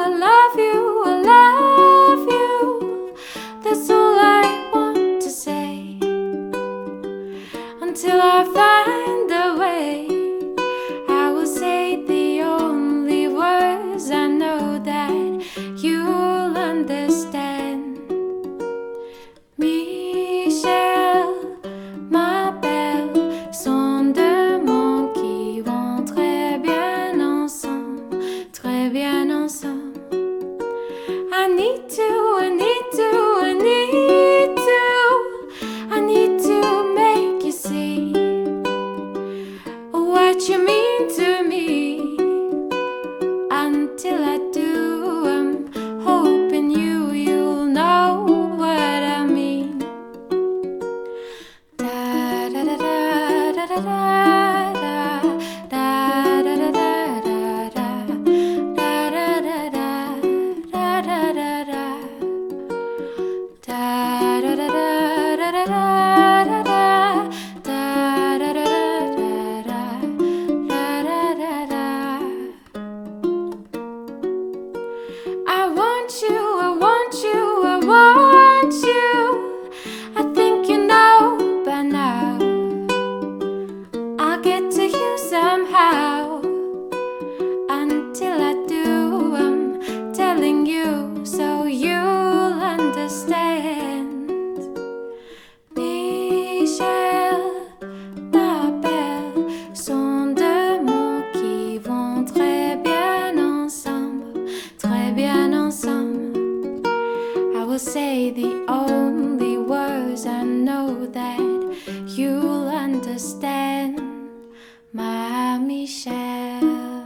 I love you, I love you. That's all I want to say until I find a way. I will say the only words I know that you'll understand. Michel, ma belle, sont deux mots qui vont très bien ensemble, très bien ensemble. I need to, I need to, I need to, I need to make you see what you mean to me. Until I do, I'm hoping you'll know what I mean. Da da da da da da da da da da da da I want you, I want you, I want you. I think you know by now. I'll get to you somehow. Until I do, I'm telling you so you'll understand. Michel, ma belle, sont deux mots qui vont très bien ensemble, très bien ensemble. I will say the only words I know that you'll understand, my Michel.